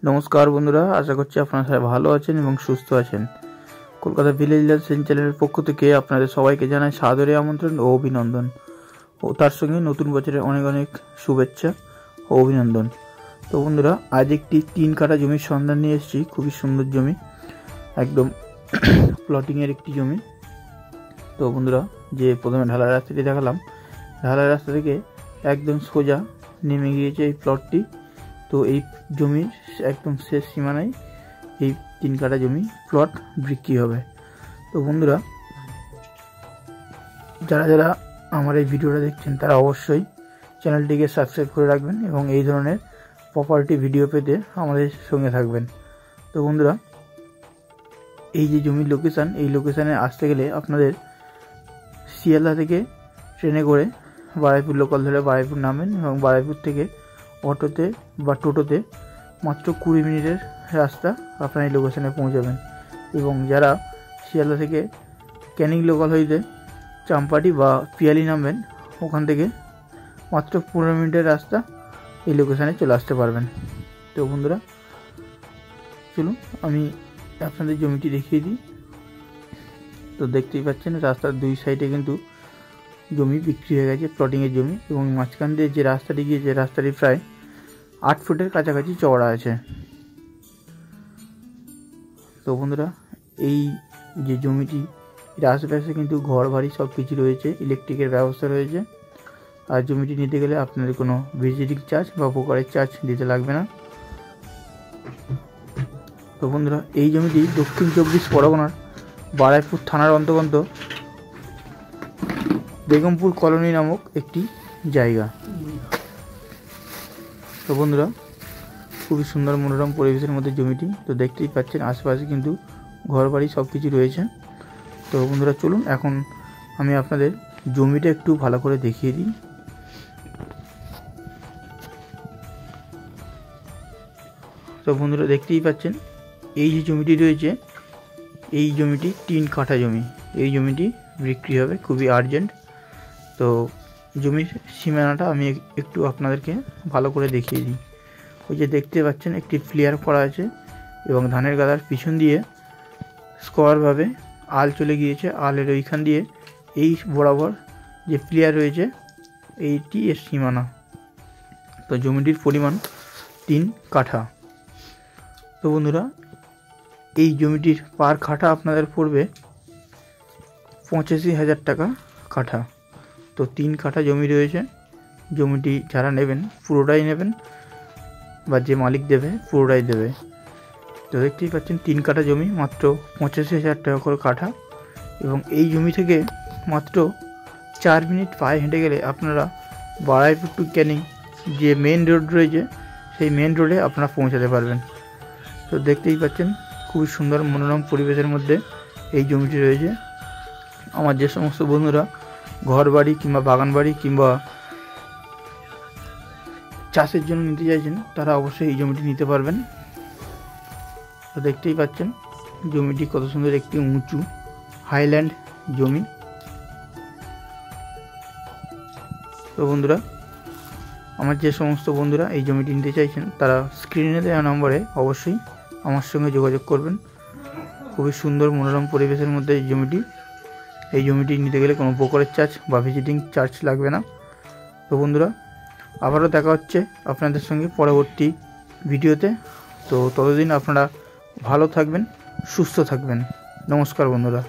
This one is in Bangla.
নমস্কার বন্ধুরা, আশা করছি আপনারা সবাই ভালো আছেন এবং সুস্থ আছেন। কলকাতা ভিলেজ লাইফস্টাইল চ্যানেলের পক্ষ থেকে আপনাদের সবাইকে জানাই সাদরে আমন্ত্রণ ও অভিনন্দন, ও তার সঙ্গে নতুন বছরের অনেক অনেক শুভেচ্ছা ও অভিনন্দন। তো বন্ধুরা, আজ একটি 3 কাঠা জমির সন্ধান নিয়ে এসেছি। খুবই সুন্দর জমি, একদম প্লটিংয়ের একটি জমি। তো বন্ধুরা, যে প্রথমে ঢালাই রাস্তাটি দেখালাম, ঢালাই রাস্তা থেকে একদম সোজা নেমে গিয়েছে এই প্লটটি। তো এই জমির একদম শেষ সীমানায় এই 3 কাঠা জমি প্লট বিক্রি হবে। তো বন্ধুরা, যারা যারা আমার এই ভিডিওটা দেখছেন তারা অবশ্যই চ্যানেলটিকে সাবস্ক্রাইব করে রাখবেন এবং এই ধরনের প্রপার্টি ভিডিও পেতে আমাদের সঙ্গে থাকবেন। তো বন্ধুরা, এই যে জমির লোকেশান, এই লোকেশানে আসতে গেলে আপনাদের শিয়ালদা থেকে ট্রেনে করে বারুইপুর লোকাল ধরে বারুইপুর নামেন এবং বারুইপুর থেকে অটোতে বা টোটোতে মাত্র 20 মিনিটের রাস্তা আপনার এই লোকেশানে পৌঁছাবেন। এবং যারা শিয়ালদা থেকে ক্যানিং লোকাল হইতে চাম্পাটি বা পিয়ালি নামবেন, ওখান থেকে মাত্র 15 মিনিটের রাস্তা এই লোকেশানে চলে আসতে পারবেন। তো বন্ধুরা, চলুন আমি আপনাদের জমিটি দেখিয়ে দিই। তো দেখতেই পাচ্ছেন রাস্তার 2 সাইডে কিন্তু জমি বিক্রি হয়ে গেছে, প্লটিংয়ের জমি। এবং মাঝখান দিয়ে যে রাস্তাটি গিয়েছে, রাস্তাটি প্রায় 8 ফুটের কাছাকাছি চওড়া আছে। তো বন্ধুরা, এই যে জমিটি, এর আশেপাশে কিন্তু ঘর বাড়ি সব কিছু রয়েছে, ইলেকট্রিকের ব্যবস্থা রয়েছে। আর জমিটি নিতে গেলে আপনাদের কোনো ভিজিটিং চার্জ বা ব্রোকারেজ চার্জ দিতে লাগবে না। তো বন্ধুরা, এই জমিটি দক্ষিণ 24 পরগনার বারুইপুর থানার অন্তর্গত বেগমপুর কলোনি নামক একটি জায়গা। তো বন্ধুরা, খুবই সুন্দর মনোরম পরিবেশের মধ্যে জমিটি। তো দেখতেই পাচ্ছেন আশেপাশে কিন্তু ঘর বাড়ি সব কিছু রয়েছে। তো বন্ধুরা, চলুন এখন আমি আপনাদের জমিটা একটু ভালো করে দেখিয়ে দিই। তো বন্ধুরা, দেখতেই পাচ্ছেন এই যে জমিটি রয়েছে, এই জমিটি 3 কাঠা জমি। এই জমিটি বিক্রি হবে, খুবই আর্জেন্ট। তো জমির সীমানাটা আমি একটু আপনাদেরকে ভালো করে দেখিয়ে দিই। ওই যে দেখতে পাচ্ছেন একটি ফ্লেয়ার করা আছে এবং ধানের গাদার পিছন দিয়ে স্কোয়ারভাবে আল চলে গিয়েছে। আলের ওইখান দিয়ে এই বরাবর যে ফ্লেয়ার রয়েছে, এইটি এর সীমানা। তো জমিটির পরিমাণ 3 কাঠা। তো বন্ধুরা, এই জমিটির পার কাঠা আপনাদের পড়বে 85,000 টাকা কাঠা। তো 3 কাঠা জমি রয়েছে। জমিটি যারা নেবেন পুরোটাই নেবেন, বা যে মালিক দেবে পুরোটাই দেবে। তো দেখতেই পাচ্ছেন 3 কাঠা জমি, মাত্র 85,000 টাকা করে কাঠা। এবং এই জমি থেকে মাত্র 4 মিনিট পায়ে হেঁটে গেলে আপনারা বারুইপুর টু ক্যানিং যে মেন রোড রয়েছে, সেই মেন রোডে আপনারা পৌঁছাতে পারবেন। তো দেখতেই পাচ্ছেন খুবই সুন্দর মনোরম পরিবেশের মধ্যে এই জমিটি রয়েছে। আমার যে সমস্ত বন্ধুরা ঘর বাড়ি কিংবা বাগান বাড়ি কিংবা চাষের জন্য নিতে চাইছেন, তারা অবশ্যই এই জমিটি নিতে পারবেন। তো দেখতেই পাচ্ছেন জমিটি কত সুন্দর, একটি উঁচু হাইল্যান্ড জমি। তো বন্ধুরা, আমার যে সমস্ত বন্ধুরা এই জমিটি নিতে চাইছেন, তারা স্ক্রিনে দেওয়া নম্বরে অবশ্যই আমার সঙ্গে যোগাযোগ করবেন। খুবই সুন্দর মনোরম পরিবেশের মধ্যে এই জমিটি নিতে গেলে কোনো ব্রোকারেজ চার্জ বা ভিজিটিং চার্জ লাগবে না। তো বন্ধুরা, আবারও দেখা হচ্ছে আপনাদের সঙ্গে পরবর্তী ভিডিওতে। তো ততদিন আপনারা ভালো থাকবেন, সুস্থ থাকবেন। নমস্কার বন্ধুরা।